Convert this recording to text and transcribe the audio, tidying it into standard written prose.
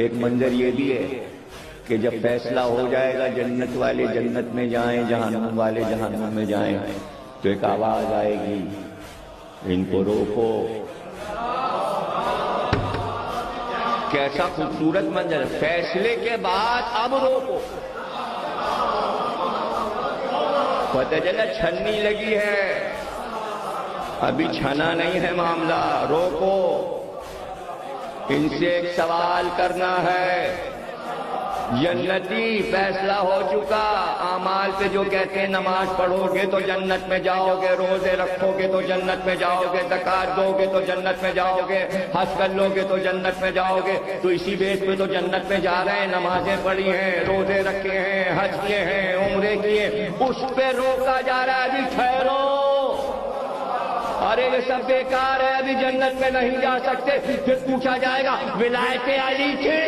ایک منظر یہ بھی ہے کہ جب فیصلہ ہو جائے گا جنت والے جنت میں جائیں جہنم والے جہنم میں جائیں تو ایک آواز آئے گی ان کو روکو. کیسا خوبصورت منظر, فیصلے کے بعد اب روکو. پتہ چلا چھننی لگی ہے, ابھی چھنا نہیں ہے معاملہ, روکو. ان سے ایک سوال کرنا ہے. جنتی فیصلہ ہو چکا, اعمال پہ جو کہتے ہیں نماز پڑھو گے تو جنت میں جاؤ گے, روزے رکھو گے تو جنت میں جاؤ گے, زکات دو گے تو جنت میں جاؤ گے, حج کر لو گے تو جنت میں جاؤ گے. تو اسی بیس پہ تو جنت میں جا رہے ہیں. نمازیں پڑھی ہیں, روزے رکھے ہیں, حج کیے ہیں, عمرے کیے, اس پہ روکا جا رہا ہے. ابھی ٹھہرو, ارے یہ سب بیکار ہے, ابھی جنت میں نہیں جا سکتے. پھر پوچھا جائے گا ولایت علی تھی.